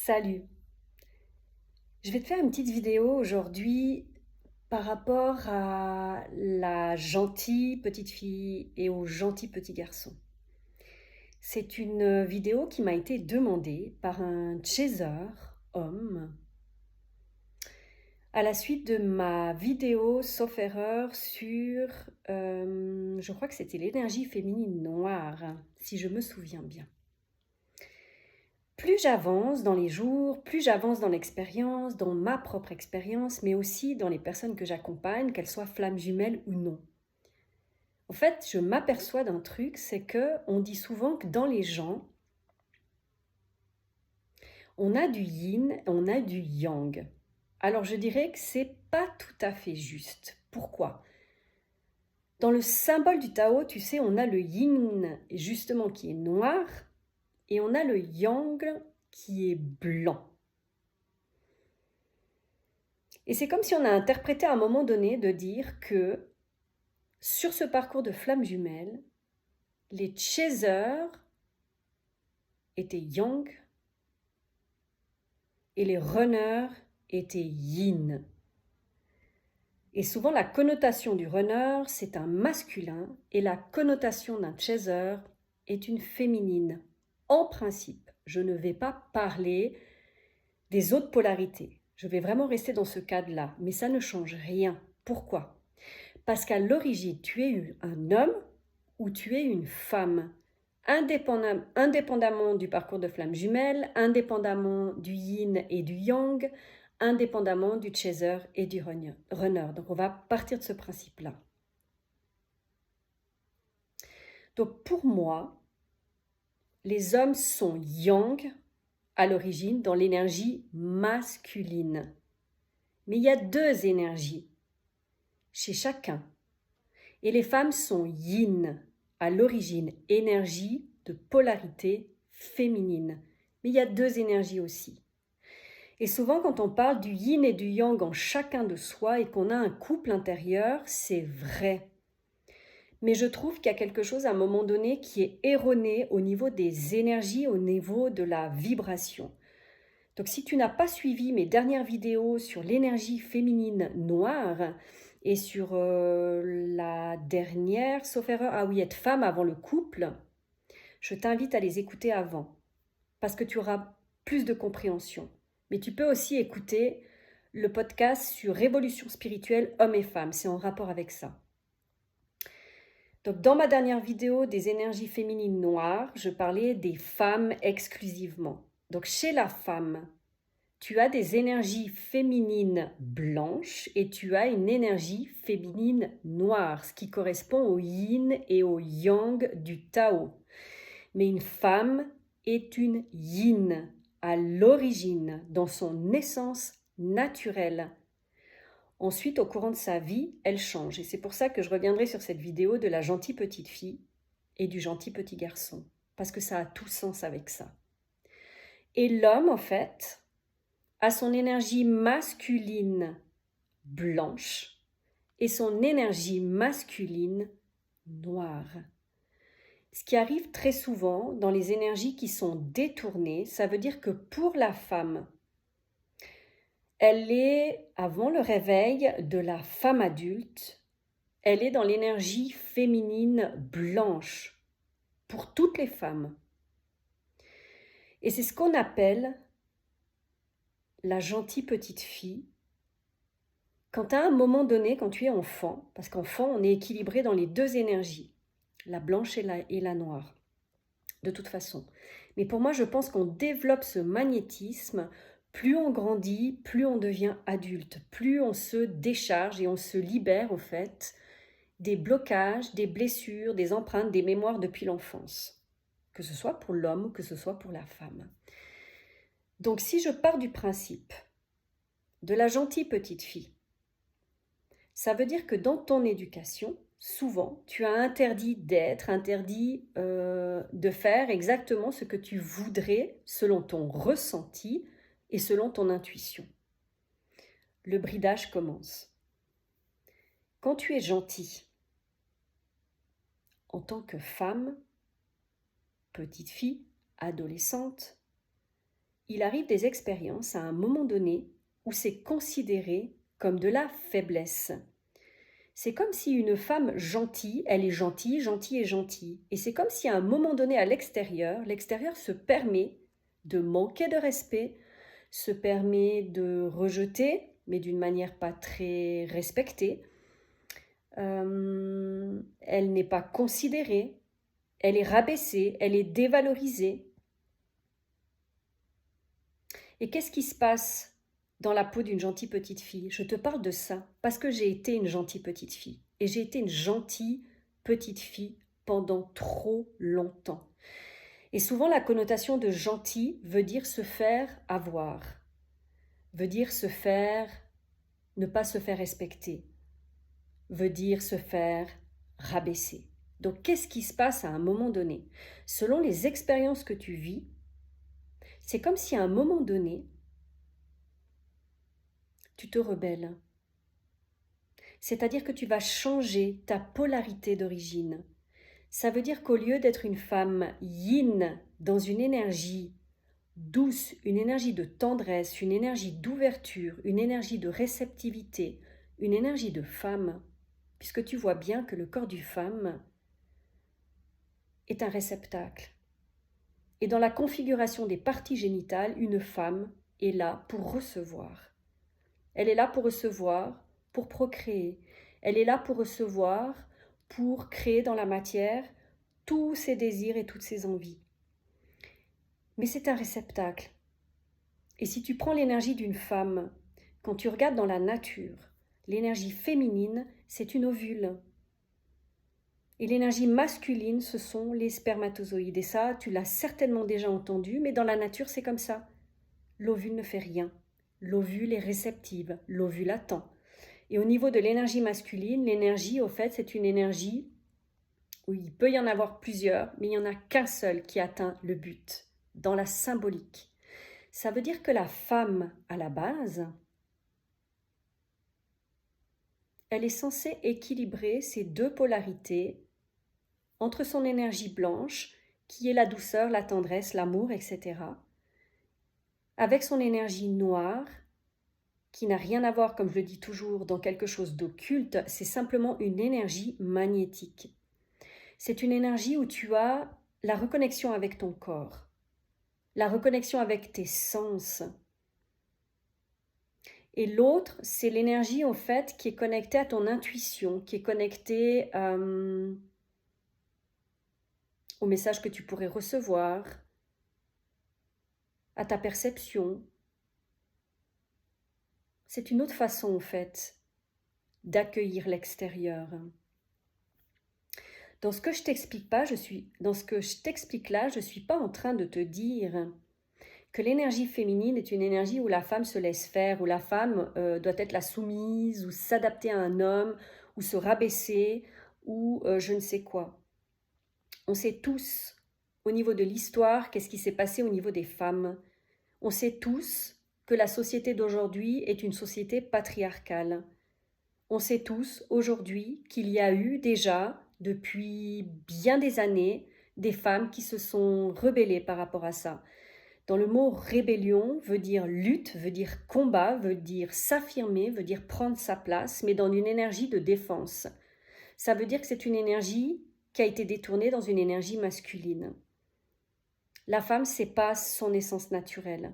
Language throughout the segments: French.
Salut! Je vais te faire une petite vidéo aujourd'hui par rapport à la gentille petite fille et au gentil petit garçon. C'est une vidéo qui m'a été demandée par un chaser homme à la suite de ma vidéo, sauf erreur, sur, je crois que c'était l'énergie féminine noire, si je me souviens bien. Plus j'avance dans les jours, plus j'avance dans l'expérience, dans ma propre expérience, mais aussi dans les personnes que j'accompagne, qu'elles soient flammes jumelles ou non. En fait, je m'aperçois d'un truc, c'est que on dit souvent que dans les gens, on a du yin, on a du yang. Alors je dirais que c'est pas tout à fait juste. Pourquoi? Dans le symbole du Tao, tu sais, on a le yin justement qui est noir et on a le yang qui est blanc. Et c'est comme si on a interprété à un moment donné de dire que sur ce parcours de flammes jumelles, les chasers étaient yang et les runners étaient yin. Et souvent la connotation du runner, c'est un masculin et la connotation d'un chaser est une féminine. En principe, je ne vais pas parler des autres polarités. Je vais vraiment rester dans ce cadre-là, mais ça ne change rien. Pourquoi? Parce qu'à l'origine, tu es un homme ou tu es une femme, indépendamment du parcours de flamme jumelle, indépendamment du yin et du yang, indépendamment du chaser et du runner. Donc on va partir de ce principe-là. Donc pour moi, les hommes sont yang à l'origine dans l'énergie masculine. Mais il y a deux énergies chez chacun. Et les femmes sont yin, à l'origine, énergie de polarité féminine. Mais il y a deux énergies aussi. Et souvent, quand on parle du yin et du yang en chacun de soi et qu'on a un couple intérieur, c'est vrai. Mais je trouve qu'il y a quelque chose à un moment donné qui est erroné au niveau des énergies, au niveau de la vibration. Donc si tu n'as pas suivi mes dernières vidéos sur l'énergie féminine noire et sur la dernière, sauf erreur, ah oui, être femme avant le couple, je t'invite à les écouter avant parce que tu auras plus de compréhension. Mais tu peux aussi écouter le podcast sur Révolution spirituelle hommes et femmes, c'est en rapport avec ça. Donc dans ma dernière vidéo des énergies féminines noires, je parlais des femmes exclusivement. Donc chez la femme, tu as des énergies féminines blanches et tu as une énergie féminine noire, ce qui correspond au yin et au yang du Tao. Mais une femme est une yin à l'origine, dans son essence naturelle. Ensuite, au courant de sa vie, elle change. Et c'est pour ça que je reviendrai sur cette vidéo de la gentille petite fille et du gentil petit garçon. Parce que ça a tout sens avec ça. Et l'homme, en fait, a son énergie masculine blanche et son énergie masculine noire. Ce qui arrive très souvent dans les énergies qui sont détournées, ça veut dire que pour la femme, elle est, avant le réveil de la femme adulte, elle est dans l'énergie féminine blanche pour toutes les femmes. Et c'est ce qu'on appelle la gentille petite fille. Quand à un moment donné, quand tu es enfant, parce qu'enfant, on est équilibré dans les deux énergies, la blanche et la noire, de toute façon. Mais pour moi, je pense qu'on développe ce magnétisme, plus on grandit, plus on devient adulte, plus on se décharge et on se libère, au fait, des blocages, des blessures, des empreintes, des mémoires depuis l'enfance, que ce soit pour l'homme ou que ce soit pour la femme. Donc si je pars du principe de la gentille petite fille, ça veut dire que dans ton éducation, souvent, tu as interdit d'être, interdit de faire exactement ce que tu voudrais selon ton ressenti et selon ton intuition. Le bridage commence. Quand tu es gentil, en tant que femme, petite fille, adolescente, il arrive des expériences à un moment donné où c'est considéré comme de la faiblesse. C'est comme si une femme gentille, elle est gentille, gentille et gentille. Et c'est comme si à un moment donné à l'extérieur se permet de manquer de respect, se permet de rejeter, mais d'une manière pas très respectée. Elle n'est pas considérée, elle est rabaissée, elle est dévalorisée. Et qu'est-ce qui se passe dans la peau d'une gentille petite fille? Je te parle de ça parce que j'ai été une gentille petite fille. Et j'ai été une gentille petite fille pendant trop longtemps. Et souvent, la connotation de gentil veut dire se faire avoir, veut dire ne pas se faire respecter, veut dire se faire rabaisser. Donc, qu'est-ce qui se passe à un moment donné? Selon les expériences que tu vis, c'est comme si à un moment donné, tu te rebelles. C'est-à-dire que tu vas changer ta polarité d'origine. Ça veut dire qu'au lieu d'être une femme yin dans une énergie douce, une énergie de tendresse, une énergie d'ouverture, une énergie de réceptivité, une énergie de femme, puisque tu vois bien que le corps du femme est un réceptacle. Et dans la configuration des parties génitales, une femme est là pour recevoir. Elle est là pour recevoir, pour procréer. Elle est là pour recevoir, pour créer dans la matière tous ses désirs et toutes ses envies. Mais c'est un réceptacle. Et si tu prends l'énergie d'une femme, quand tu regardes dans la nature, l'énergie féminine, c'est une ovule. Et l'énergie masculine, ce sont les spermatozoïdes. Et ça, tu l'as certainement déjà entendu, mais dans la nature, c'est comme ça. L'ovule ne fait rien. L'ovule est réceptive, l'ovule attend. Et au niveau de l'énergie masculine, l'énergie, au fait, c'est une énergie où il peut y en avoir plusieurs, mais il n'y en a qu'un seul qui atteint le but, dans la symbolique. Ça veut dire que la femme, à la base, elle est censée équilibrer ces deux polarités entre son énergie blanche, qui est la douceur, la tendresse, l'amour, etc., avec son énergie noire, qui n'a rien à voir, comme je le dis toujours, dans quelque chose d'occulte, c'est simplement une énergie magnétique. C'est une énergie où tu as la reconnexion avec ton corps, la reconnexion avec tes sens. Et l'autre, c'est l'énergie en fait qui est connectée à ton intuition, qui est connectée au message que tu pourrais recevoir, à ta perception. C'est une autre façon en fait d'accueillir l'extérieur. Dans ce que je t'explique là, je suis pas en train de te dire que l'énergie féminine est une énergie où la femme se laisse faire, où la femme doit être la soumise, ou s'adapter à un homme, ou se rabaisser, ou je ne sais quoi. On sait tous, au niveau de l'histoire, qu'est-ce qui s'est passé au niveau des femmes. On sait tous que la société d'aujourd'hui est une société patriarcale. On sait tous aujourd'hui qu'il y a eu déjà, depuis bien des années, des femmes qui se sont rebellées par rapport à ça. Dans le mot rébellion veut dire lutte, veut dire combat, veut dire s'affirmer, veut dire prendre sa place, mais dans une énergie de défense. Ça veut dire que c'est une énergie qui a été détournée dans une énergie masculine. La femme, c'est pas son essence naturelle.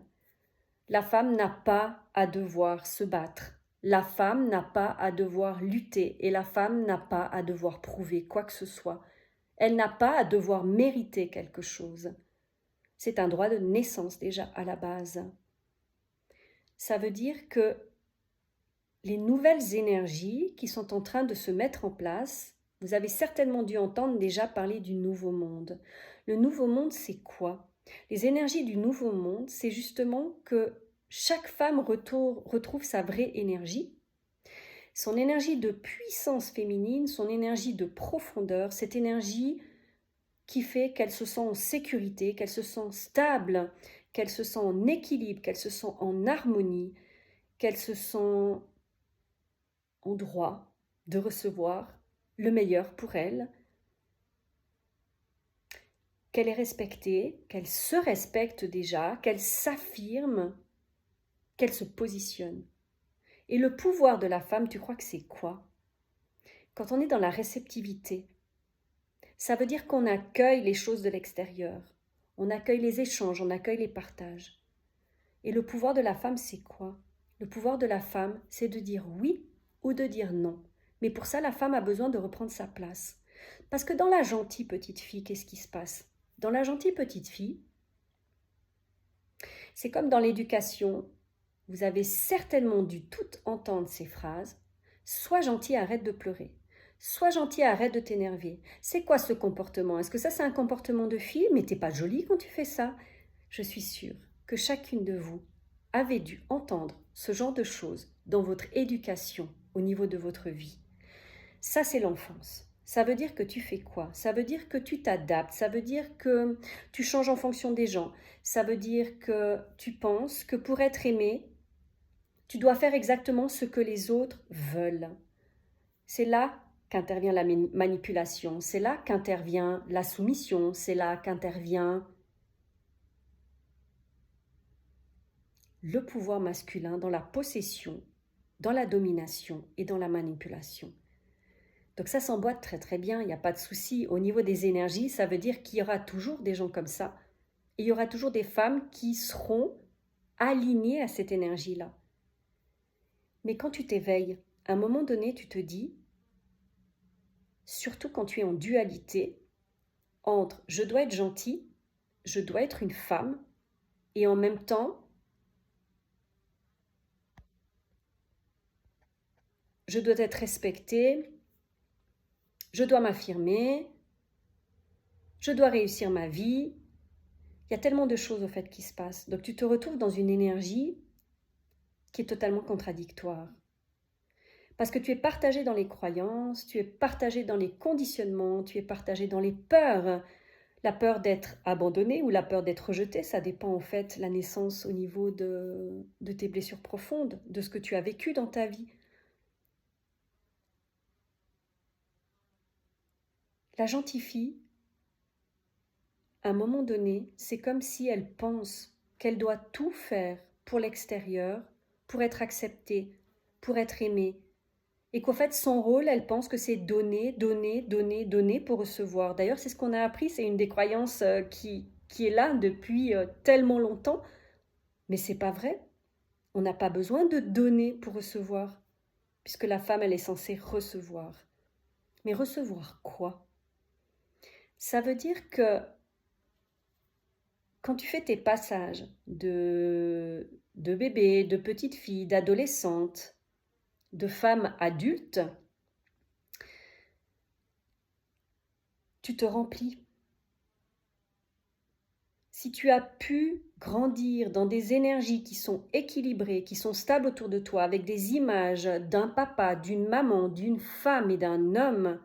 La femme n'a pas à devoir se battre. La femme n'a pas à devoir lutter et la femme n'a pas à devoir prouver quoi que ce soit. Elle n'a pas à devoir mériter quelque chose. C'est un droit de naissance déjà à la base. Ça veut dire que les nouvelles énergies qui sont en train de se mettre en place, vous avez certainement dû entendre déjà parler du nouveau monde. Le nouveau monde, c'est quoi? Les énergies du nouveau monde, c'est justement que chaque femme retrouve sa vraie énergie, son énergie de puissance féminine, son énergie de profondeur, cette énergie qui fait qu'elle se sent en sécurité, qu'elle se sent stable, qu'elle se sent en équilibre, qu'elle se sent en harmonie, qu'elle se sent en droit de recevoir le meilleur pour elle, qu'elle est respectée, qu'elle se respecte déjà, qu'elle s'affirme, qu'elle se positionne. Et le pouvoir de la femme, tu crois que c'est quoi? Quand on est dans la réceptivité, ça veut dire qu'on accueille les choses de l'extérieur, on accueille les échanges, on accueille les partages. Et le pouvoir de la femme, c'est quoi? Le pouvoir de la femme, c'est de dire oui ou de dire non. Mais pour ça, la femme a besoin de reprendre sa place. Parce que dans la gentille petite fille, qu'est-ce qui se passe? Dans la gentille petite fille, c'est comme dans l'éducation, vous avez certainement dû toutes entendre ces phrases. Sois gentil, arrête de pleurer. Sois gentil, arrête de t'énerver. C'est quoi ce comportement? Est-ce que ça c'est un comportement de fille? Mais t'es pas jolie quand tu fais ça. Je suis sûre que chacune de vous avez dû entendre ce genre de choses dans votre éducation au niveau de votre vie. Ça c'est l'enfance. Ça veut dire que tu fais quoi? Ça veut dire que tu t'adaptes, ça veut dire que tu changes en fonction des gens, ça veut dire que tu penses que pour être aimé, tu dois faire exactement ce que les autres veulent. C'est là qu'intervient la manipulation, c'est là qu'intervient la soumission, c'est là qu'intervient le pouvoir masculin dans la possession, dans la domination et dans la manipulation. Donc ça s'emboîte très très bien, il n'y a pas de souci. Au niveau des énergies, ça veut dire qu'il y aura toujours des gens comme ça. Et il y aura toujours des femmes qui seront alignées à cette énergie-là. Mais quand tu t'éveilles, à un moment donné, tu te dis, surtout quand tu es en dualité, entre je dois être gentille, je dois être une femme, et en même temps, je dois être respectée, je dois m'affirmer, je dois réussir ma vie. Il y a tellement de choses au fait qui se passent. Donc tu te retrouves dans une énergie qui est totalement contradictoire. Parce que tu es partagé dans les croyances, tu es partagé dans les conditionnements, tu es partagé dans les peurs. La peur d'être abandonné ou la peur d'être rejeté, ça dépend en fait la naissance au niveau de tes blessures profondes, de ce que tu as vécu dans ta vie. La gentille fille, à un moment donné, c'est comme si elle pense qu'elle doit tout faire pour l'extérieur, pour être acceptée, pour être aimée. Et qu'en fait, son rôle, elle pense que c'est donner, donner, donner, donner pour recevoir. D'ailleurs, c'est ce qu'on a appris, c'est une des croyances qui est là depuis tellement longtemps. Mais c'est pas vrai. On n'a pas besoin de donner pour recevoir, puisque la femme, elle est censée recevoir. Mais recevoir quoi? Ça veut dire que quand tu fais tes passages de bébé, de petite fille, d'adolescente, de femme adulte, tu te remplis. Si tu as pu grandir dans des énergies qui sont équilibrées, qui sont stables autour de toi, avec des images d'un papa, d'une maman, d'une femme et d'un homme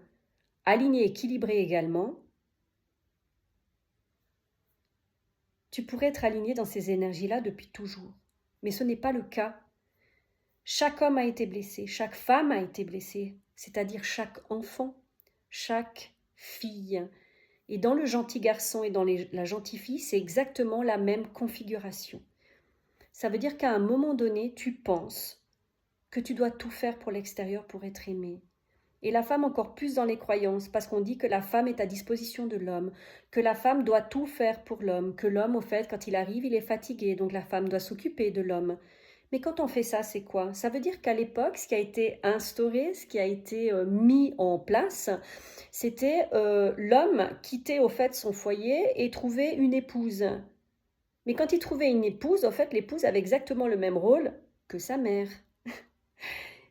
alignés, équilibrés également, tu pourrais être aligné dans ces énergies-là depuis toujours. Mais ce n'est pas le cas. Chaque homme a été blessé, chaque femme a été blessée, c'est-à-dire chaque enfant, chaque fille. Et dans le gentil garçon et dans la gentille fille, c'est exactement la même configuration. Ça veut dire qu'à un moment donné, tu penses que tu dois tout faire pour l'extérieur pour être aimé. Et la femme encore plus dans les croyances, parce qu'on dit que la femme est à disposition de l'homme, que la femme doit tout faire pour l'homme, que l'homme, au fait, quand il arrive, il est fatigué, donc la femme doit s'occuper de l'homme. Mais quand on fait ça, c'est quoi? Ça veut dire qu'à l'époque, ce qui a été instauré, ce qui a été mis en place, c'était l'homme quitter au fait son foyer et trouver une épouse. Mais quand il trouvait une épouse, au fait, l'épouse avait exactement le même rôle que sa mère.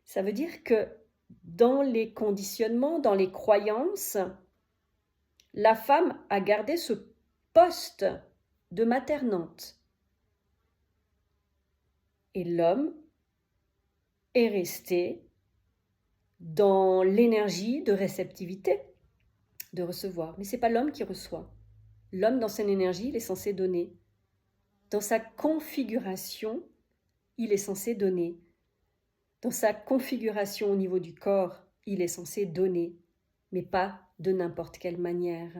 Ça veut dire que dans les conditionnements, dans les croyances, la femme a gardé ce poste de maternante. Et l'homme est resté dans l'énergie de réceptivité, de recevoir. Mais ce n'est pas l'homme qui reçoit. L'homme, dans son énergie, il est censé donner. Dans sa configuration, il est censé donner. Dans sa configuration au niveau du corps, il est censé donner, mais pas de n'importe quelle manière.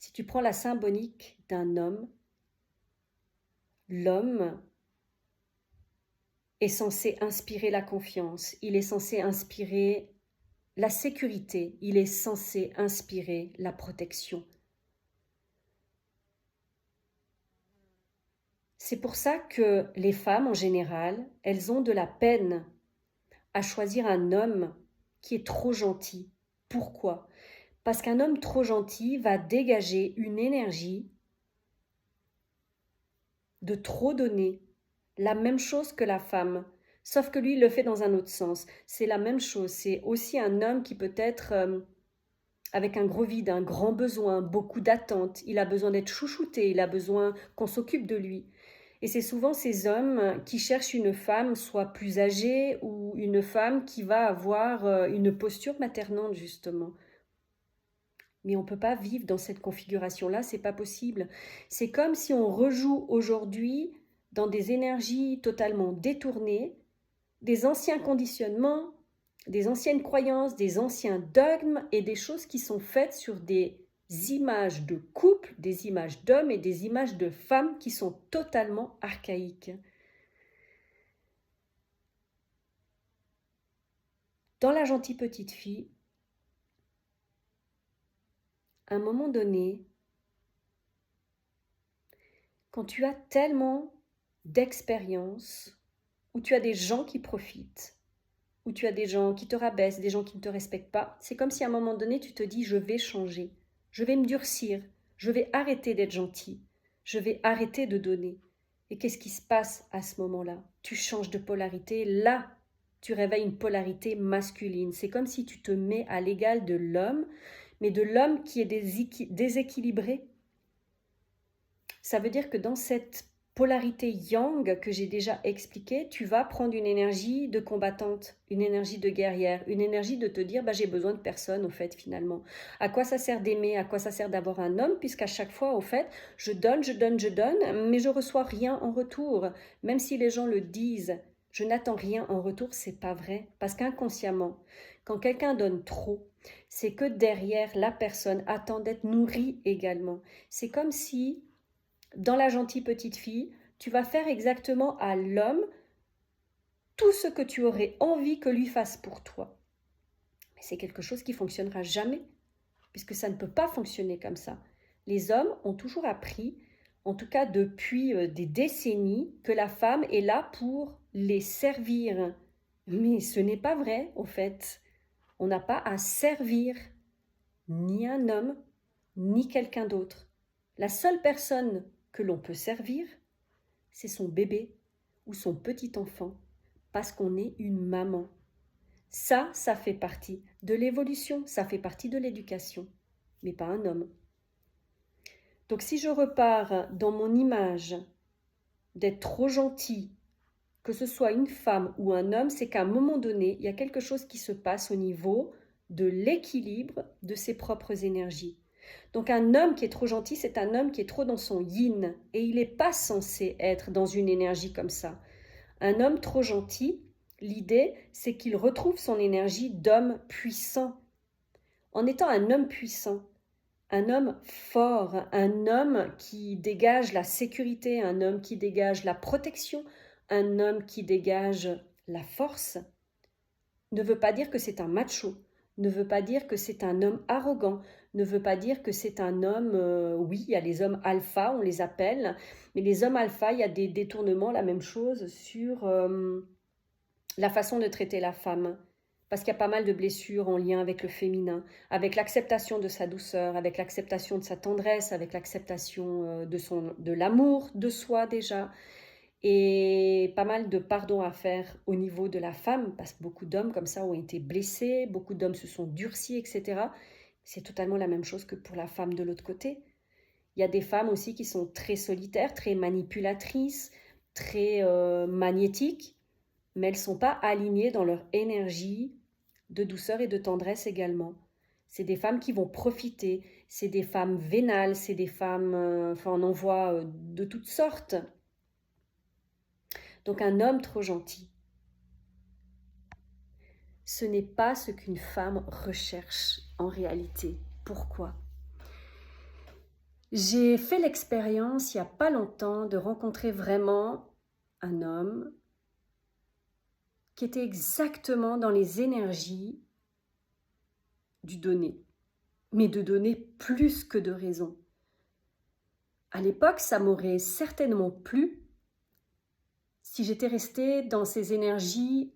Si tu prends la symbolique d'un homme, l'homme est censé inspirer la confiance, il est censé inspirer la sécurité, il est censé inspirer la protection. C'est pour ça que les femmes, en général, elles ont de la peine à choisir un homme qui est trop gentil. Pourquoi? Parce qu'un homme trop gentil va dégager une énergie de trop donner, la même chose que la femme, sauf que lui, il le fait dans un autre sens. C'est la même chose, c'est aussi un homme qui peut être avec un gros vide, un grand besoin, beaucoup d'attentes, il a besoin d'être chouchouté, il a besoin qu'on s'occupe de lui. Et c'est souvent ces hommes qui cherchent une femme soit plus âgée ou une femme qui va avoir une posture maternante justement. Mais on ne peut pas vivre dans cette configuration-là, c'est pas possible. C'est comme si on rejoue aujourd'hui dans des énergies totalement détournées, des anciens conditionnements, des anciennes croyances, des anciens dogmes et des choses qui sont faites sur des images de couple, des images d'hommes et des images de femmes qui sont totalement archaïques. Dans la gentille petite fille, à un moment donné, quand tu as tellement d'expérience, où tu as des gens qui profitent, où tu as des gens qui te rabaissent, des gens qui ne te respectent pas, c'est comme si à un moment donné tu te dis je vais changer, je vais me durcir, je vais arrêter d'être gentil, je vais arrêter de donner. Et qu'est-ce qui se passe à ce moment-là? Tu changes de polarité, là tu réveilles une polarité masculine. C'est comme si tu te mets à l'égal de l'homme, mais de l'homme qui est déséquilibré. Ça veut dire que dans cette polarité yang que j'ai déjà expliqué, tu vas prendre une énergie de combattante, une énergie de guerrière, une énergie de te dire j'ai besoin de personne au fait finalement. À quoi ça sert d'aimer, à quoi ça sert d'avoir un homme, puisqu'à chaque fois au fait je donne, mais je reçois rien en retour. Même si les gens le disent, je n'attends rien en retour, c'est pas vrai. Parce qu'inconsciemment, quand quelqu'un donne trop, c'est que derrière la personne attend d'être nourrie également. C'est comme si dans la gentille petite fille, tu vas faire exactement à l'homme tout ce que tu aurais envie que lui fasse pour toi. Mais c'est quelque chose qui fonctionnera jamais, puisque ça ne peut pas fonctionner comme ça. Les hommes ont toujours appris, en tout cas depuis des décennies, que la femme est là pour les servir. Mais ce n'est pas vrai, au fait. On n'a pas à servir ni un homme, ni quelqu'un d'autre. La seule personne que l'on peut servir, c'est son bébé ou son petit enfant, parce qu'on est une maman. Ça fait partie de l'évolution, ça fait partie de l'éducation, mais pas un homme. Donc si je repars dans mon image d'être trop gentil, que ce soit une femme ou un homme, c'est qu'à un moment donné, il y a quelque chose qui se passe au niveau de l'équilibre de ses propres énergies. Donc un homme qui est trop gentil, c'est un homme qui est trop dans son yin, et il n'est pas censé être dans une énergie comme ça. Un homme trop gentil, l'idée, c'est qu'il retrouve son énergie d'homme puissant. En étant un homme puissant, un homme fort, un homme qui dégage la sécurité, un homme qui dégage la protection, un homme qui dégage la force, ne veut pas dire que c'est un macho, ne veut pas dire que c'est un homme arrogant, ne veut pas dire que c'est un homme, oui, il y a les hommes alpha, on les appelle, mais les hommes alpha, il y a des détournements, la même chose sur la façon de traiter la femme. Parce qu'il y a pas mal de blessures en lien avec le féminin, avec l'acceptation de sa douceur, avec l'acceptation de sa tendresse, avec l'acceptation de l'amour de soi déjà, et pas mal de pardon à faire au niveau de la femme, parce que beaucoup d'hommes comme ça ont été blessés, beaucoup d'hommes se sont durcis, etc. C'est totalement la même chose que pour la femme de l'autre côté. Il y a des femmes aussi qui sont très solitaires, très manipulatrices, très magnétiques, mais elles ne sont pas alignées dans leur énergie de douceur et de tendresse également. C'est des femmes qui vont profiter, c'est des femmes vénales, c'est des femmes, on en voit de toutes sortes. Donc un homme trop gentil, ce n'est pas ce qu'une femme recherche en réalité. Pourquoi? J'ai fait l'expérience il n'y a pas longtemps de rencontrer vraiment un homme qui était exactement dans les énergies du donner, mais de donner plus que de raison. À l'époque, ça m'aurait certainement plu si j'étais restée dans ces énergies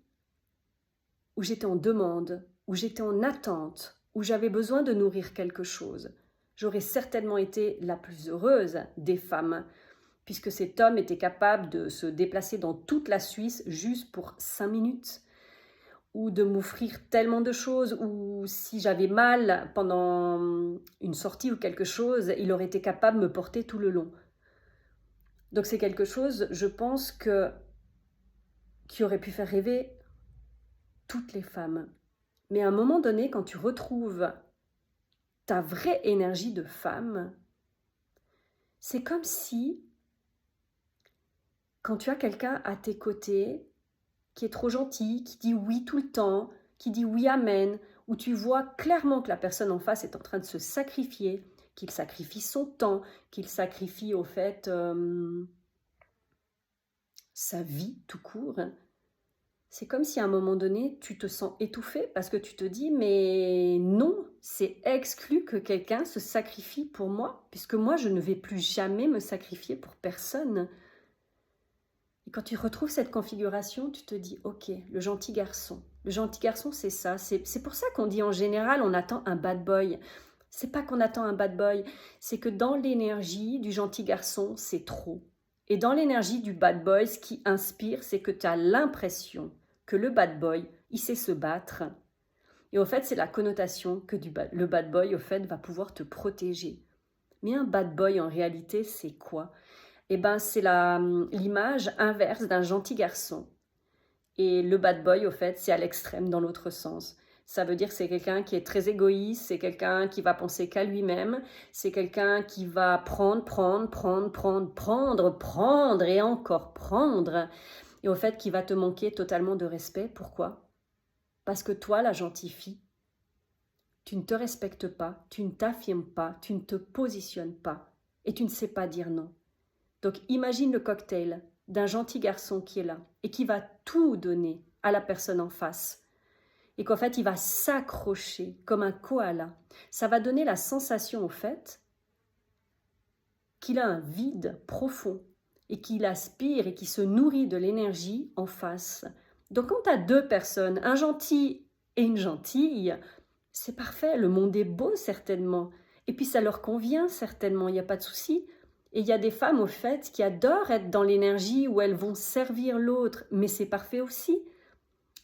où j'étais en demande, où j'étais en attente, où j'avais besoin de nourrir quelque chose. J'aurais certainement été la plus heureuse des femmes, puisque cet homme était capable de se déplacer dans toute la Suisse juste pour 5 minutes, ou de m'offrir tellement de choses, ou si j'avais mal pendant une sortie ou quelque chose, il aurait été capable de me porter tout le long. Donc c'est quelque chose, je pense, qui aurait pu faire rêver toutes les femmes. Mais à un moment donné, quand tu retrouves ta vraie énergie de femme, c'est comme si, quand tu as quelqu'un à tes côtés, qui est trop gentil, qui dit oui tout le temps, qui dit oui amen, où tu vois clairement que la personne en face est en train de se sacrifier, qu'il sacrifie son temps, qu'il sacrifie au fait sa vie tout court. C'est comme si à un moment donné, tu te sens étouffé parce que tu te dis, mais non, c'est exclu que quelqu'un se sacrifie pour moi, puisque moi, je ne vais plus jamais me sacrifier pour personne. Et quand tu retrouves cette configuration, tu te dis, ok, le gentil garçon. Le gentil garçon, c'est ça. C'est pour ça qu'on dit en général, on attend un bad boy. C'est pas qu'on attend un bad boy, c'est que dans l'énergie du gentil garçon, c'est trop. Et dans l'énergie du bad boy, ce qui inspire, c'est que tu as l'impression que le bad boy, il sait se battre. Et au fait, c'est la connotation que le bad boy, au fait, va pouvoir te protéger. Mais un bad boy, en réalité, c'est quoi? Eh ben, c'est l'image inverse d'un gentil garçon. Et le bad boy, au fait, c'est à l'extrême dans l'autre sens. Ça veut dire que c'est quelqu'un qui est très égoïste, c'est quelqu'un qui va penser qu'à lui-même, c'est quelqu'un qui va prendre et encore prendre. Et au fait, qui va te manquer totalement de respect. Pourquoi? Parce que toi, la gentille fille, tu ne te respectes pas, tu ne t'affirmes pas, tu ne te positionnes pas et tu ne sais pas dire non. Donc imagine le cocktail d'un gentil garçon qui est là et qui va tout donner à la personne en face. Et qu'en fait, il va s'accrocher comme un koala. Ça va donner la sensation, au fait, qu'il a un vide profond et qu'il aspire et qu'il se nourrit de l'énergie en face. Donc quand tu as deux personnes, un gentil et une gentille, c'est parfait, le monde est beau certainement. Et puis ça leur convient certainement, il n'y a pas de souci. Et il y a des femmes, au fait, qui adorent être dans l'énergie où elles vont servir l'autre, mais c'est parfait aussi.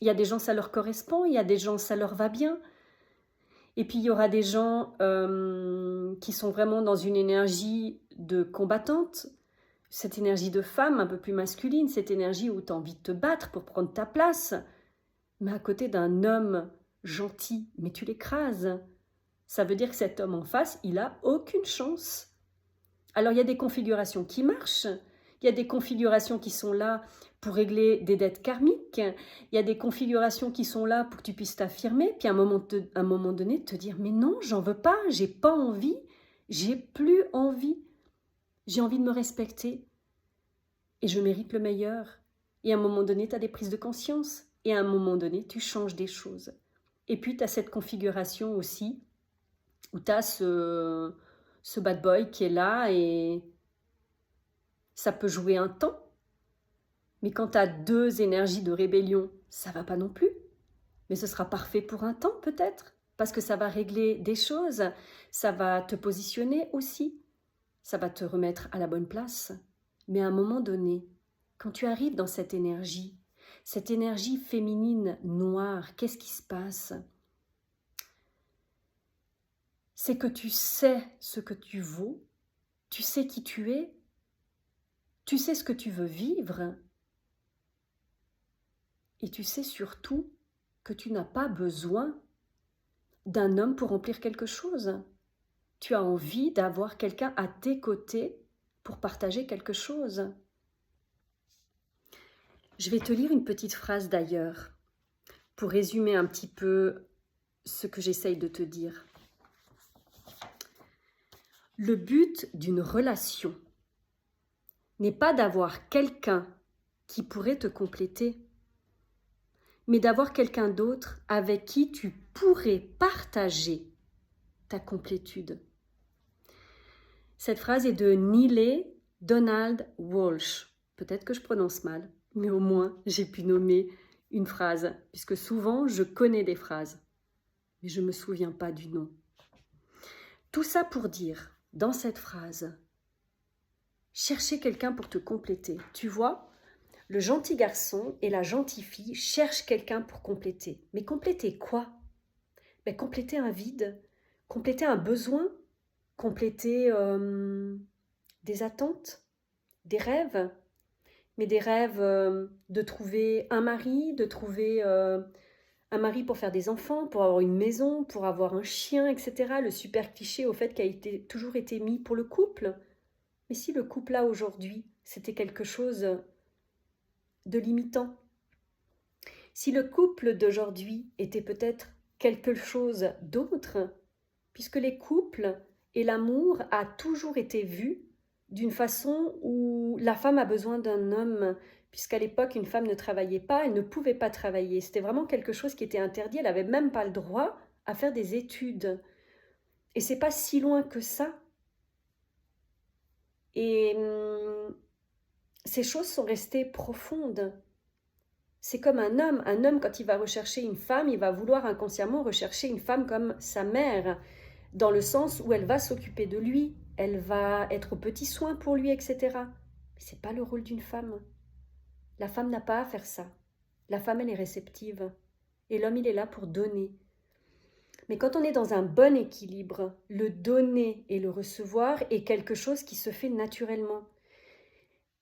Il y a des gens, ça leur correspond, il y a des gens, ça leur va bien. Et puis, il y aura des gens qui sont vraiment dans une énergie de combattante, cette énergie de femme un peu plus masculine, cette énergie où tu as envie de te battre pour prendre ta place, mais à côté d'un homme gentil, mais tu l'écrases. Ça veut dire que cet homme en face, il n'a aucune chance. Alors, il y a des configurations qui marchent, il y a des configurations qui sont là pour régler des dettes karmiques, il y a des configurations qui sont là pour que tu puisses t'affirmer, puis à un moment donné, te dire « mais non, j'en veux pas, j'ai pas envie, j'ai plus envie, j'ai envie de me respecter et je mérite le meilleur ». Et à un moment donné, tu as des prises de conscience et à un moment donné, tu changes des choses. Et puis, tu as cette configuration aussi où tu as ce bad boy qui est là et ça peut jouer un temps. Mais quand tu as deux énergies de rébellion, ça va pas non plus. Mais ce sera parfait pour un temps peut-être, parce que ça va régler des choses, ça va te positionner aussi, ça va te remettre à la bonne place. Mais à un moment donné, quand tu arrives dans cette énergie féminine noire, qu'est-ce qui se passe? C'est que tu sais ce que tu vaux, tu sais qui tu es, tu sais ce que tu veux vivre, et tu sais surtout que tu n'as pas besoin d'un homme pour remplir quelque chose. Tu as envie d'avoir quelqu'un à tes côtés pour partager quelque chose. Je vais te lire une petite phrase d'ailleurs, pour résumer un petit peu ce que j'essaye de te dire. Le but d'une relation n'est pas d'avoir quelqu'un qui pourrait te compléter, mais d'avoir quelqu'un d'autre avec qui tu pourrais partager ta complétude. Cette phrase est de Neale Donald Walsch. Peut-être que je prononce mal, mais au moins j'ai pu nommer une phrase, puisque souvent je connais des phrases, mais je ne me souviens pas du nom. Tout ça pour dire, dans cette phrase, chercher quelqu'un pour te compléter. Tu vois, le gentil garçon et la gentille fille cherchent quelqu'un pour compléter. Mais compléter quoi? Compléter un vide, compléter un besoin, compléter des attentes, des rêves. Mais des rêves de trouver un mari, de trouver un mari pour faire des enfants, pour avoir une maison, pour avoir un chien, etc. Le super cliché au fait qui a toujours été mis pour le couple. Mais si le couple là aujourd'hui, c'était quelque chose de limitant. Si le couple d'aujourd'hui était peut-être quelque chose d'autre, puisque les couples et l'amour a toujours été vu d'une façon où la femme a besoin d'un homme, puisqu'à l'époque, une femme ne travaillait pas, elle ne pouvait pas travailler. C'était vraiment quelque chose qui était interdit, elle n'avait même pas le droit à faire des études. Et c'est pas si loin que ça. Et ces choses sont restées profondes. C'est comme un homme quand il va rechercher une femme, il va vouloir inconsciemment rechercher une femme comme sa mère, dans le sens où elle va s'occuper de lui, elle va être aux petits soins pour lui, etc. Mais c'est pas le rôle d'une femme. La femme n'a pas à faire ça. La femme, elle est réceptive. Et l'homme, il est là pour donner. Mais quand on est dans un bon équilibre, le donner et le recevoir est quelque chose qui se fait naturellement.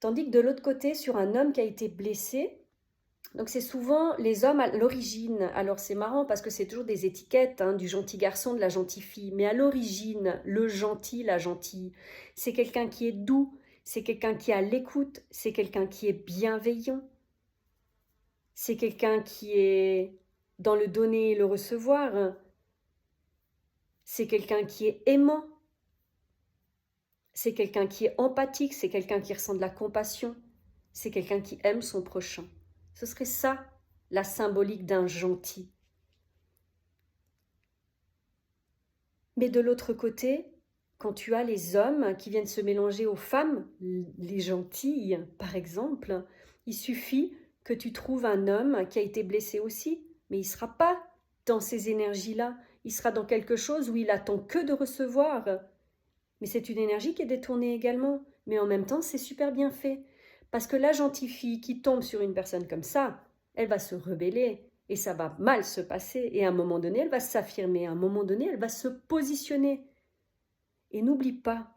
Tandis que de l'autre côté, sur un homme qui a été blessé, donc c'est souvent les hommes à l'origine. Alors c'est marrant parce que c'est toujours des étiquettes, du gentil garçon, de la gentille fille. Mais à l'origine, le gentil, la gentille, c'est quelqu'un qui est doux, c'est quelqu'un qui a l'écoute, c'est quelqu'un qui est bienveillant. C'est quelqu'un qui est dans le donner et le recevoir. C'est quelqu'un qui est aimant. C'est quelqu'un qui est empathique, c'est quelqu'un qui ressent de la compassion. C'est quelqu'un qui aime son prochain. Ce serait ça, la symbolique d'un gentil. Mais de l'autre côté, quand tu as les hommes qui viennent se mélanger aux femmes, les gentilles par exemple, il suffit que tu trouves un homme qui a été blessé aussi, mais il ne sera pas dans ces énergies-là, il sera dans quelque chose où il attend que de recevoir. Mais c'est une énergie qui est détournée également, mais en même temps c'est super bien fait. Parce que la gentille fille qui tombe sur une personne comme ça, elle va se rebeller et ça va mal se passer. Et à un moment donné, elle va s'affirmer. À un moment donné, elle va se positionner. Et n'oublie pas,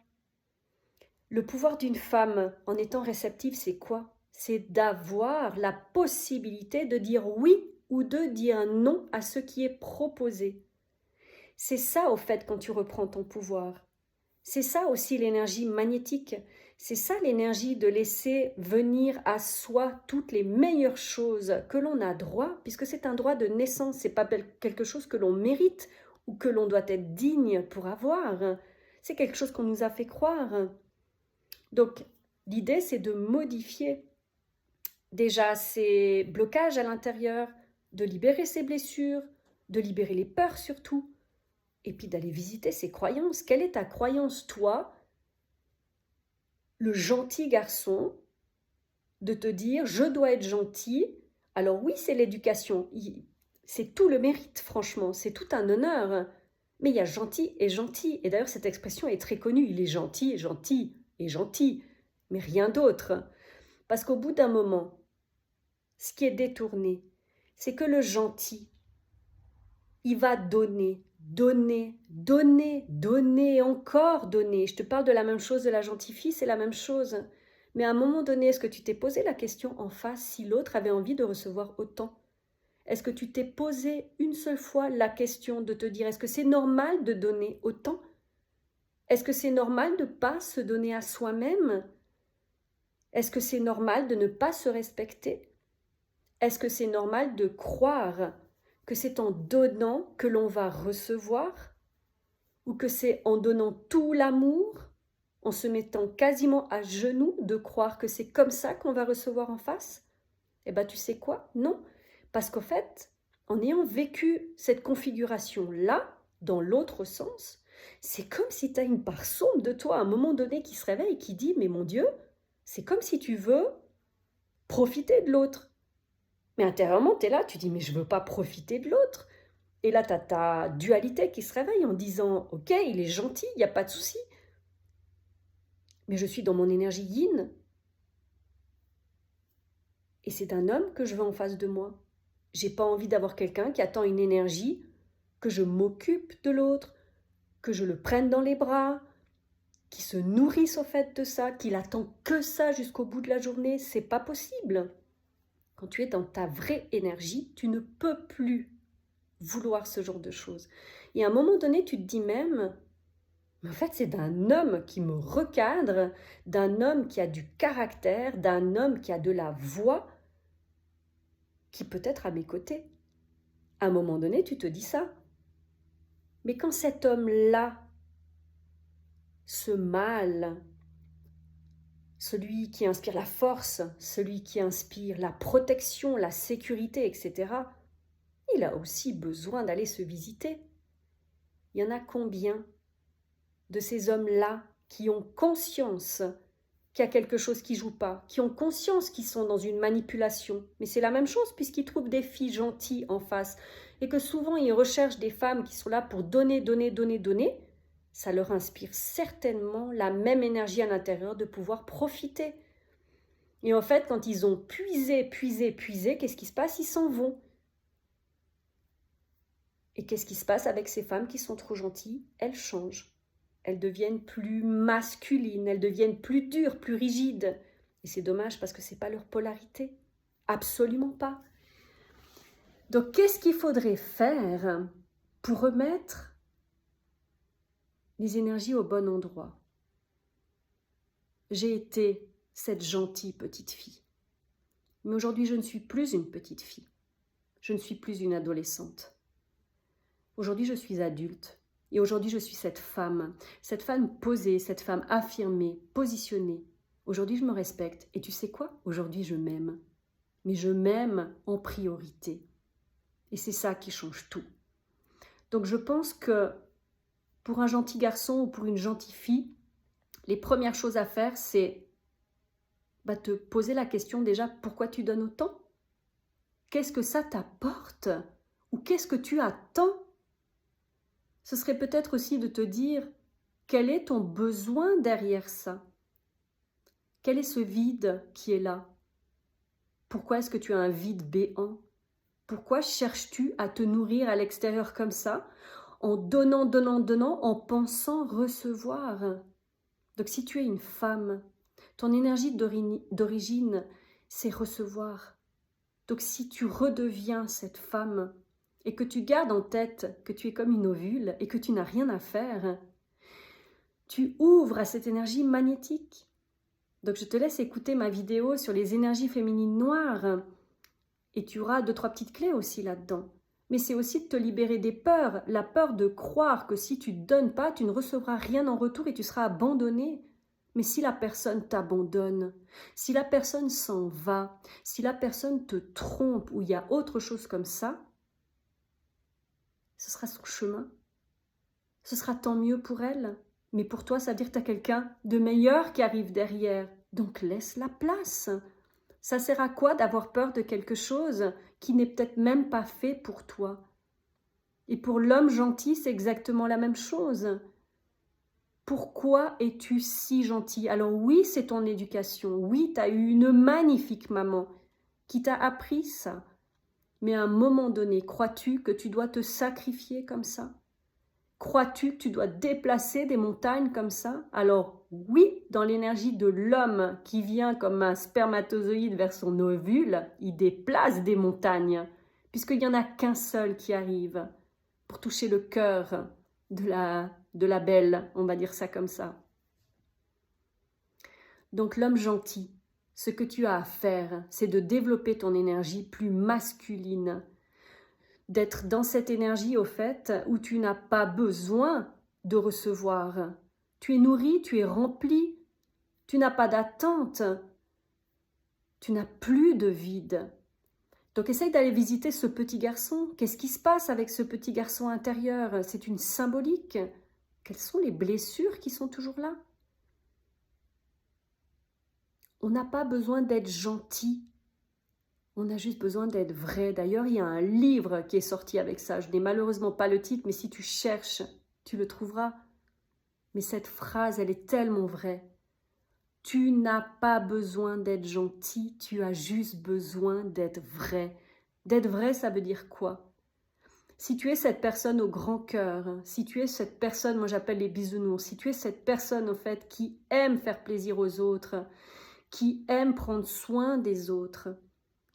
le pouvoir d'une femme en étant réceptive, c'est quoi? C'est d'avoir la possibilité de dire oui ou de dire non à ce qui est proposé. C'est ça, au fait, quand tu reprends ton pouvoir. C'est ça aussi l'énergie magnétique. C'est ça l'énergie de laisser venir à soi toutes les meilleures choses que l'on a droit, puisque c'est un droit de naissance, c'est pas quelque chose que l'on mérite ou que l'on doit être digne pour avoir. C'est quelque chose qu'on nous a fait croire. Donc l'idée c'est de modifier déjà ces blocages à l'intérieur, de libérer ces blessures, de libérer les peurs surtout, et puis d'aller visiter ses croyances. Quelle est ta croyance, toi, le gentil garçon, de te dire « je dois être gentil ». Alors oui, c'est l'éducation, c'est tout le mérite, franchement, c'est tout un honneur. Mais il y a gentil et gentil. Et d'ailleurs, cette expression est très connue. Il est gentil, gentil et gentil, mais rien d'autre. Parce qu'au bout d'un moment, ce qui est détourné, c'est que le gentil, il va donner, donner, donner, donner, encore donner. Je te parle de la même chose de la gentille fille, c'est la même chose. Mais à un moment donné, est-ce que tu t'es posé la question en face si l'autre avait envie de recevoir autant? Est-ce que tu t'es posé une seule fois la question de te dire est-ce que c'est normal de donner autant? Est-ce que c'est normal de ne pas se donner à soi-même? Est-ce que c'est normal de ne pas se respecter? Est-ce que c'est normal de croire que c'est en donnant que l'on va recevoir? ou que c'est en donnant tout l'amour, en se mettant quasiment à genoux, de croire que c'est comme ça qu'on va recevoir en face? Eh bien, tu sais quoi? Non. Parce qu'en fait, en ayant vécu cette configuration-là, dans l'autre sens, c'est comme si tu as une part sombre de toi à un moment donné qui se réveille et qui dit « Mais mon Dieu, c'est comme si tu veux profiter de l'autre. » Mais intérieurement, tu es là, tu dis « Mais je ne veux pas profiter de l'autre. » Et là, tu as ta dualité qui se réveille en disant « Ok, il est gentil, il n'y a pas de souci. Mais je suis dans mon énergie yin. Et c'est d'un homme que je veux en face de moi. J'ai pas envie d'avoir quelqu'un qui attend une énergie, que je m'occupe de l'autre, que je le prenne dans les bras, qui se nourrisse au fait de ça, qu'il attend que ça jusqu'au bout de la journée. C'est pas possible. Quand tu es dans ta vraie énergie, tu ne peux plus vouloir ce genre de choses. Et à un moment donné, tu te dis même, mais en fait, c'est d'un homme qui me recadre, d'un homme qui a du caractère, d'un homme qui a de la voix, qui peut être à mes côtés. À un moment donné, tu te dis ça. Mais quand cet homme-là, ce mâle, celui qui inspire la force, celui qui inspire la protection, la sécurité, etc., il a aussi besoin d'aller se visiter. Il y en a combien de ces hommes-là qui ont conscience qu'il y a quelque chose qui ne joue pas, qui ont conscience qu'ils sont dans une manipulation. Mais c'est la même chose puisqu'ils trouvent des filles gentilles en face et que souvent ils recherchent des femmes qui sont là pour donner, donner, donner, donner. Ça leur inspire certainement la même énergie à l'intérieur de pouvoir profiter. Et en fait, quand ils ont puisé, puisé, puisé, qu'est-ce qui se passe? Ils s'en vont. Et qu'est-ce qui se passe avec ces femmes qui sont trop gentilles? Elles changent. Elles deviennent plus masculines, elles deviennent plus dures, plus rigides. Et c'est dommage parce que ce n'est pas leur polarité. Absolument pas. Donc, qu'est-ce qu'il faudrait faire pour remettre les énergies au bon endroit? J'ai été cette gentille petite fille. Mais aujourd'hui, je ne suis plus une petite fille. Je ne suis plus une adolescente. Aujourd'hui, je suis adulte. Et aujourd'hui, je suis cette femme posée, cette femme affirmée, positionnée. Aujourd'hui, je me respecte. Et tu sais quoi? Aujourd'hui, je m'aime. Mais je m'aime en priorité. Et c'est ça qui change tout. Donc, je pense que pour un gentil garçon ou pour une gentille fille, les premières choses à faire, c'est te poser la question déjà, pourquoi tu donnes autant? Qu'est-ce que ça t'apporte? Ou qu'est-ce que tu attends? Ce serait peut-être aussi de te dire, quel est ton besoin derrière ça? Quel est ce vide qui est là? Pourquoi est-ce que tu as un vide béant? Pourquoi cherches-tu à te nourrir à l'extérieur comme ça, en donnant, donnant, donnant, en pensant recevoir? Donc si tu es une femme, ton énergie d'origine, c'est recevoir. Donc si tu redeviens cette femme, et que tu gardes en tête que tu es comme une ovule et que tu n'as rien à faire, tu ouvres à cette énergie magnétique. Donc je te laisse écouter ma vidéo sur les énergies féminines noires et tu auras 2-3 petites clés aussi là-dedans. Mais c'est aussi de te libérer des peurs, la peur de croire que si tu ne donnes pas, tu ne recevras rien en retour et tu seras abandonné. Mais si la personne t'abandonne, si la personne s'en va, si la personne te trompe ou il y a autre chose comme ça, ce sera son chemin. Ce sera tant mieux pour elle. Mais pour toi, ça veut dire que tu as quelqu'un de meilleur qui arrive derrière. Donc laisse la place. Ça sert à quoi d'avoir peur de quelque chose qui n'est peut-être même pas fait pour toi? Et pour l'homme gentil, c'est exactement la même chose. Pourquoi es-tu si gentil? Alors oui, c'est ton éducation. Oui, tu as eu une magnifique maman qui t'a appris ça. Mais à un moment donné, crois-tu que tu dois te sacrifier comme ça? Crois-tu que tu dois déplacer des montagnes comme ça? Alors oui, dans l'énergie de l'homme qui vient comme un spermatozoïde vers son ovule, il déplace des montagnes, puisqu'il n'y en a qu'un seul qui arrive pour toucher le cœur de la belle, on va dire ça comme ça. Donc l'homme gentil, ce que tu as à faire, c'est de développer ton énergie plus masculine, d'être dans cette énergie au fait où tu n'as pas besoin de recevoir. Tu es nourri, tu es rempli, tu n'as pas d'attente, tu n'as plus de vide. Donc essaye d'aller visiter ce petit garçon. Qu'est-ce qui se passe avec ce petit garçon intérieur? C'est une symbolique. Quelles sont les blessures qui sont toujours là? On n'a pas besoin d'être gentil. On a juste besoin d'être vrai. D'ailleurs, il y a un livre qui est sorti avec ça. Je n'ai malheureusement pas le titre, mais si tu cherches, tu le trouveras. Mais cette phrase, elle est tellement vraie. Tu n'as pas besoin d'être gentil, tu as juste besoin d'être vrai. D'être vrai, ça veut dire quoi? Si tu es cette personne au grand cœur, si tu es cette personne, moi j'appelle les bisounours, si tu es cette personne en fait qui aime faire plaisir aux autres, qui aime prendre soin des autres,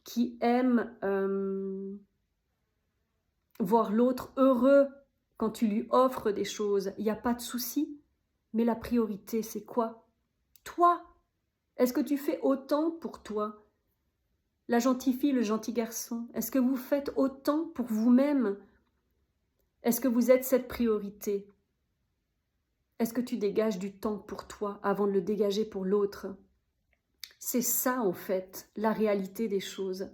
qui aime voir l'autre heureux quand tu lui offres des choses, il n'y a pas de souci. Mais la priorité, c'est quoi? Toi. Est-ce que tu fais autant pour toi? La gentille fille, le gentil garçon, est-ce que vous faites autant pour vous-même? Est-ce que vous êtes cette priorité? Est-ce que tu dégages du temps pour toi avant de le dégager pour l'autre? C'est ça en fait, la réalité des choses.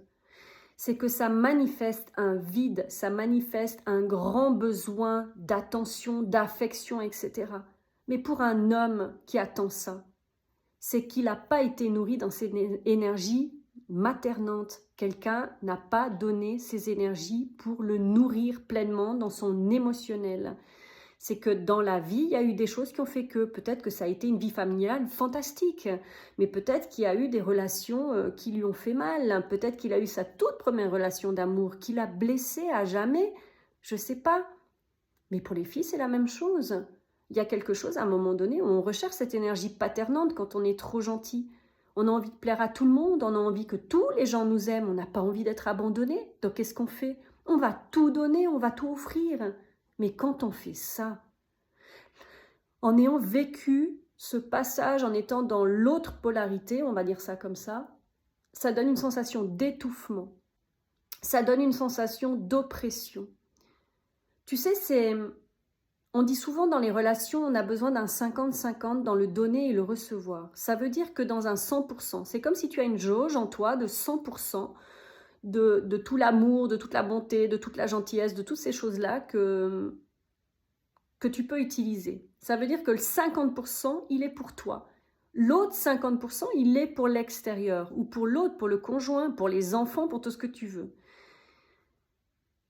C'est que ça manifeste un vide, ça manifeste un grand besoin d'attention, d'affection, etc. Mais pour un homme qui attend ça, c'est qu'il n'a pas été nourri dans ses énergies maternantes. Quelqu'un n'a pas donné ses énergies pour le nourrir pleinement dans son émotionnel. C'est que dans la vie, il y a eu des choses qui ont fait que peut-être que ça a été une vie familiale fantastique, mais peut-être qu'il y a eu des relations qui lui ont fait mal, peut-être qu'il a eu sa toute première relation d'amour qui l'a blessé à jamais, je ne sais pas. Mais pour les filles, c'est la même chose. Il y a quelque chose à un moment donné où on recherche cette énergie paternante quand on est trop gentil. On a envie de plaire à tout le monde, on a envie que tous les gens nous aiment, on n'a pas envie d'être abandonné. Donc qu'est-ce qu'on fait? On va tout donner, on va tout offrir. Mais quand on fait ça, en ayant vécu ce passage, en étant dans l'autre polarité, on va dire ça comme ça donne une sensation d'étouffement. Ça donne une sensation d'oppression. Tu sais, on dit souvent dans les relations, on a besoin d'un 50-50 dans le donner et le recevoir. Ça veut dire que dans un 100%, c'est comme si tu as une jauge en toi de 100% de tout l'amour, de toute la bonté, de toute la gentillesse, de toutes ces choses-là que tu peux utiliser. Ça veut dire que le 50%, il est pour toi. L'autre 50%, il est pour l'extérieur, ou pour l'autre, pour le conjoint, pour les enfants, pour tout ce que tu veux.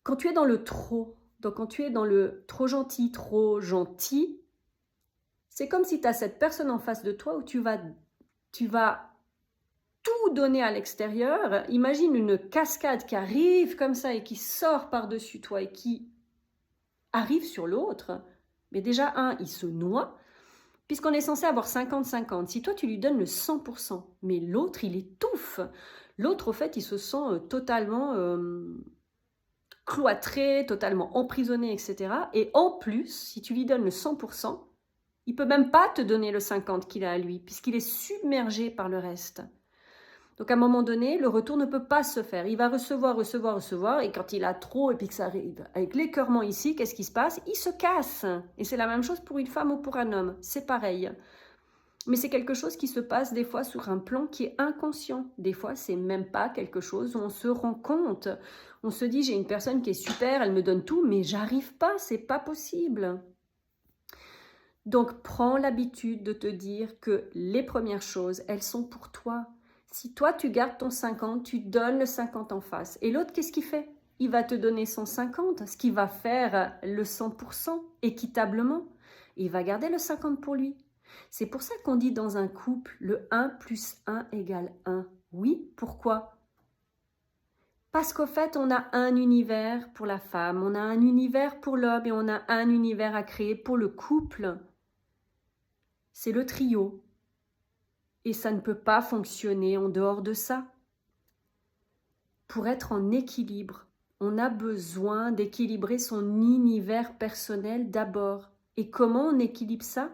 Quand tu es dans le trop, donc quand tu es dans le trop gentil, c'est comme si tu as cette personne en face de toi où tu vas tout donner à l'extérieur. Imagine une cascade qui arrive comme ça et qui sort par-dessus toi et qui arrive sur l'autre. Mais déjà, il se noie, puisqu'on est censé avoir 50-50. Si toi, tu lui donnes le 100%, mais l'autre, il étouffe. L'autre, au fait, il se sent totalement cloîtré, totalement emprisonné, etc. Et en plus, si tu lui donnes le 100%, il ne peut même pas te donner le 50 qu'il a à lui, puisqu'il est submergé par le reste. Donc à un moment donné, le retour ne peut pas se faire. Il va recevoir, et quand il a trop, et puis que ça arrive avec l'écœurement ici, qu'est-ce qui se passe? Il se casse. Et c'est la même chose pour une femme ou pour un homme. C'est pareil. Mais c'est quelque chose qui se passe des fois sur un plan qui est inconscient. Des fois, c'est même pas quelque chose où on se rend compte. On se dit, j'ai une personne qui est super, elle me donne tout, mais j'arrive pas, c'est pas possible. Donc, prends l'habitude de te dire que les premières choses, elles sont pour toi. Si toi, tu gardes ton 50, tu donnes le 50 en face. Et l'autre, qu'est-ce qu'il fait? Il va te donner son 50, ce qui va faire le 100% équitablement. Et il va garder le 50 pour lui. C'est pour ça qu'on dit dans un couple, le 1 plus 1 égale 1. Oui, pourquoi? Parce qu'au fait, on a un univers pour la femme, on a un univers pour l'homme et on a un univers à créer pour le couple. C'est le trio. Et ça ne peut pas fonctionner en dehors de ça. Pour être en équilibre, on a besoin d'équilibrer son univers personnel d'abord. Et comment on équilibre ça?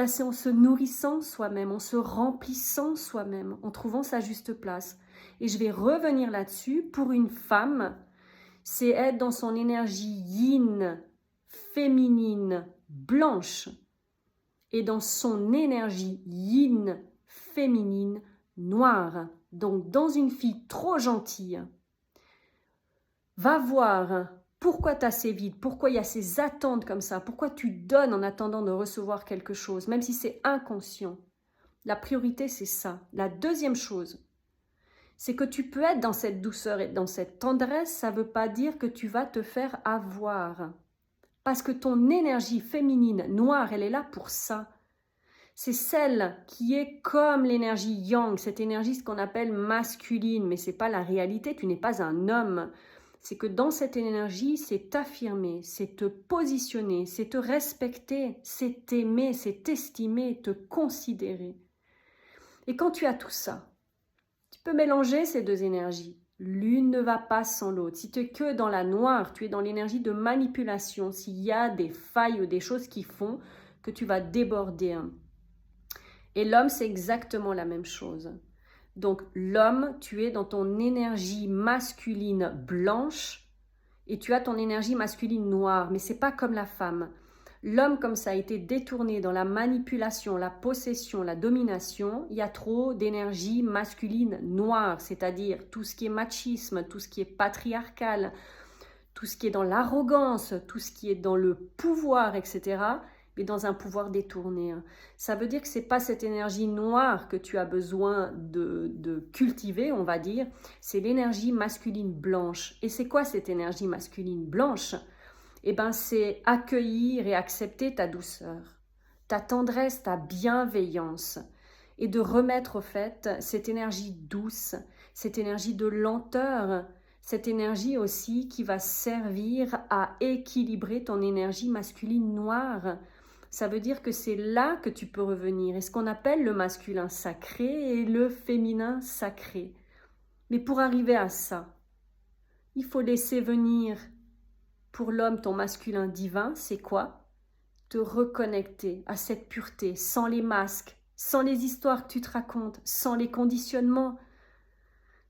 C'est en se nourrissant soi-même, en se remplissant soi-même, en trouvant sa juste place. Et je vais revenir là-dessus. Pour une femme, c'est être dans son énergie yin, féminine, blanche et dans son énergie yin, féminine, noire. Donc dans une fille trop gentille, va voir pourquoi tu as ces vides, pourquoi il y a ces attentes comme ça, pourquoi tu donnes en attendant de recevoir quelque chose, même si c'est inconscient. La priorité, c'est ça. La deuxième chose, c'est que tu peux être dans cette douceur et dans cette tendresse, ça ne veut pas dire que tu vas te faire avoir. Parce que ton énergie féminine noire, elle est là pour ça. C'est celle qui est comme l'énergie yang, cette énergie, ce qu'on appelle masculine, mais ce n'est pas la réalité, tu n'es pas un homme. C'est que dans cette énergie, c'est t'affirmer, c'est te positionner, c'est te respecter, c'est t'aimer, c'est t'estimer, te considérer. Et quand tu as tout ça, tu peux mélanger ces deux énergies. L'une ne va pas sans l'autre. Si tu es que dans la noire, tu es dans l'énergie de manipulation, s'il y a des failles ou des choses qui font que tu vas déborder. Et l'homme, c'est exactement la même chose. Donc l'homme, tu es dans ton énergie masculine blanche et tu as ton énergie masculine noire, mais c'est pas comme la femme. L'homme, comme ça a été détourné dans la manipulation, la possession, la domination, il y a trop d'énergie masculine noire, c'est-à-dire tout ce qui est machisme, tout ce qui est patriarcal, tout ce qui est dans l'arrogance, tout ce qui est dans le pouvoir, etc., mais dans un pouvoir détourné. Ça veut dire que ce n'est pas cette énergie noire que tu as besoin de cultiver, on va dire, c'est l'énergie masculine blanche. Et c'est quoi cette énergie masculine blanche ? Eh bien, c'est accueillir et accepter ta douceur, ta tendresse, ta bienveillance, et de remettre au fait cette énergie douce, cette énergie de lenteur, cette énergie aussi qui va servir à équilibrer ton énergie masculine noire. Ça veut dire que c'est là que tu peux revenir, et ce qu'on appelle le masculin sacré et le féminin sacré. Mais pour arriver à ça, il faut laisser venir pour l'homme ton masculin divin, c'est quoi ? Te reconnecter à cette pureté, sans les masques, sans les histoires que tu te racontes, sans les conditionnements,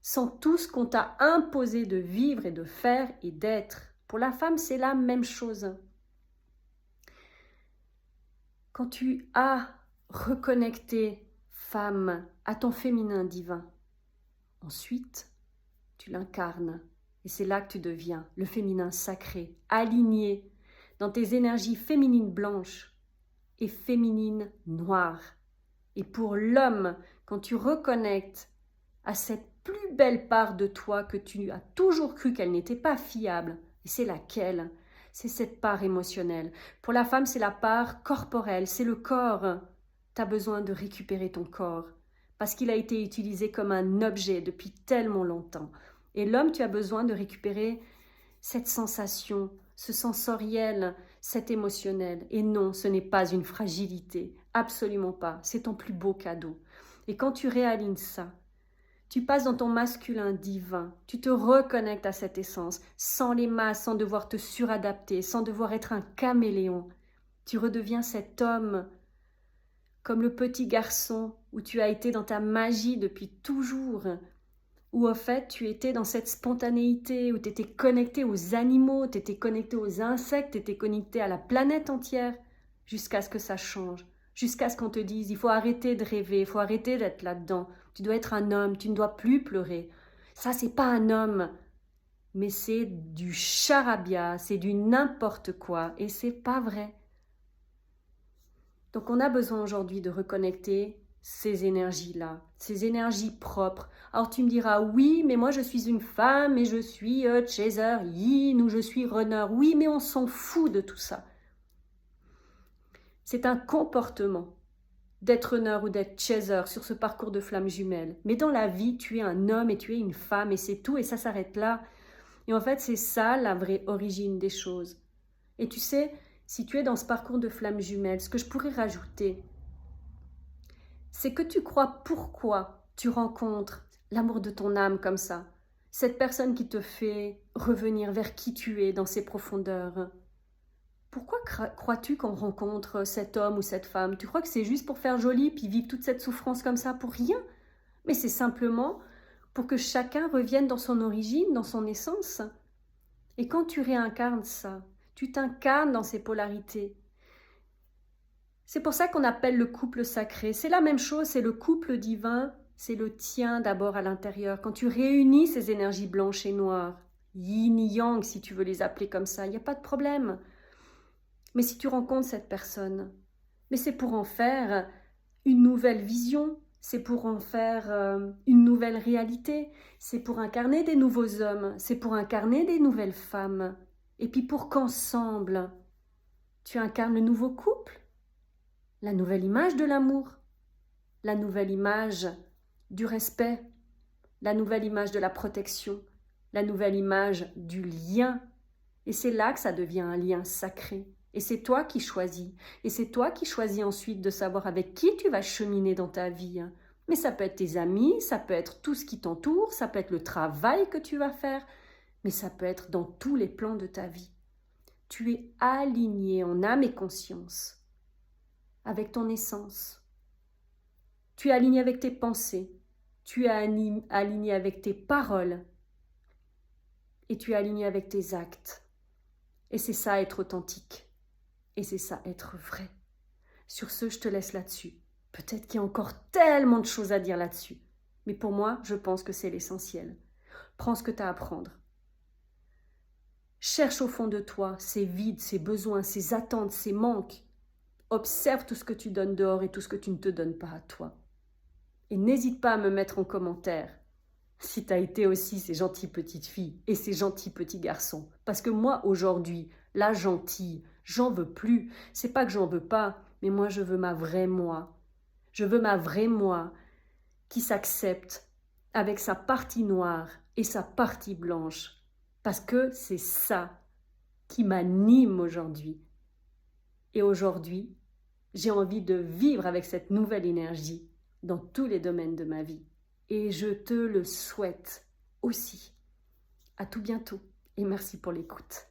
sans tout ce qu'on t'a imposé de vivre et de faire et d'être. Pour la femme, c'est la même chose. Quand tu as reconnecté, femme, à ton féminin divin, ensuite, tu l'incarnes. Et c'est là que tu deviens le féminin sacré, aligné dans tes énergies féminines blanches et féminines noires. Et pour l'homme, quand tu reconnectes à cette plus belle part de toi que tu as toujours cru qu'elle n'était pas fiable, et c'est laquelle ? C'est cette part émotionnelle. Pour la femme, c'est la part corporelle, c'est le corps. Tu as besoin de récupérer ton corps parce qu'il a été utilisé comme un objet depuis tellement longtemps. Et l'homme, tu as besoin de récupérer cette sensation, ce sensoriel, cet émotionnel. Et non, ce n'est pas une fragilité, absolument pas. C'est ton plus beau cadeau. Et quand tu réalignes ça, tu passes dans ton masculin divin, tu te reconnectes à cette essence, sans les masses, sans devoir te suradapter, sans devoir être un caméléon. Tu redeviens cet homme, comme le petit garçon où tu as été dans ta magie depuis toujours, où au fait tu étais dans cette spontanéité, où tu étais connecté aux animaux, tu étais connecté aux insectes, tu étais connecté à la planète entière, jusqu'à ce que ça change, jusqu'à ce qu'on te dise il faut arrêter de rêver, il faut arrêter d'être là-dedans, tu dois être un homme, tu ne dois plus pleurer. Ça, c'est pas un homme, mais c'est du charabia, c'est du n'importe quoi, et c'est pas vrai. Donc on a besoin aujourd'hui de reconnecter ces énergies-là, ces énergies propres. Alors tu me diras, oui, mais moi je suis une femme et je suis chaser yin ou je suis runner. Oui, mais on s'en fout de tout ça. C'est un comportement d'être runner ou d'être chaser sur ce parcours de flammes jumelles. Mais dans la vie, tu es un homme et tu es une femme et c'est tout et ça s'arrête là. Et en fait, c'est ça la vraie origine des choses. Et tu sais, si tu es dans ce parcours de flammes jumelles, ce que je pourrais rajouter, c'est que tu crois pourquoi tu rencontres l'amour de ton âme comme ça. Cette personne qui te fait revenir vers qui tu es dans ses profondeurs. Pourquoi crois-tu qu'on rencontre cet homme ou cette femme ? Tu crois que c'est juste pour faire joli puis vivre toute cette souffrance comme ça pour rien ? Mais c'est simplement pour que chacun revienne dans son origine, dans son essence. Et quand tu réincarnes ça, tu t'incarnes dans ces polarités. C'est pour ça qu'on appelle le couple sacré. C'est la même chose, c'est le couple divin, c'est le tien d'abord à l'intérieur. Quand tu réunis ces énergies blanches et noires, yin, yang si tu veux les appeler comme ça, il n'y a pas de problème. Mais si tu rencontres cette personne, mais c'est pour en faire une nouvelle vision, c'est pour en faire une nouvelle réalité, c'est pour incarner des nouveaux hommes, c'est pour incarner des nouvelles femmes, et puis pour qu'ensemble, tu incarnes le nouveau couple, la nouvelle image de l'amour, la nouvelle image du respect, la nouvelle image de la protection, la nouvelle image du lien. Et c'est là que ça devient un lien sacré. Et c'est toi qui choisis. Et c'est toi qui choisis ensuite de savoir avec qui tu vas cheminer dans ta vie. Mais ça peut être tes amis, ça peut être tout ce qui t'entoure, ça peut être le travail que tu vas faire, mais ça peut être dans tous les plans de ta vie. Tu es aligné en âme et conscience avec ton essence. Tu es aligné avec tes pensées. Tu es aligné avec tes paroles. Et tu es aligné avec tes actes. Et c'est ça être authentique. Et c'est ça être vrai. Sur ce, je te laisse là-dessus. Peut-être qu'il y a encore tellement de choses à dire là-dessus. Mais pour moi, je pense que c'est l'essentiel. Prends ce que tu as à prendre. Cherche au fond de toi ces vides, ces besoins, ces attentes, ces manques. Observe tout ce que tu donnes dehors et tout ce que tu ne te donnes pas à toi. Et n'hésite pas à me mettre en commentaire si tu as été aussi ces gentilles petites filles et ces gentils petits garçons. Parce que moi, aujourd'hui, la gentille, j'en veux plus. C'est pas que j'en veux pas, mais moi, je veux ma vraie moi. Je veux ma vraie moi qui s'accepte avec sa partie noire et sa partie blanche. Parce que c'est ça qui m'anime aujourd'hui. Et aujourd'hui, j'ai envie de vivre avec cette nouvelle énergie dans tous les domaines de ma vie. Et je te le souhaite aussi. À tout bientôt et merci pour l'écoute.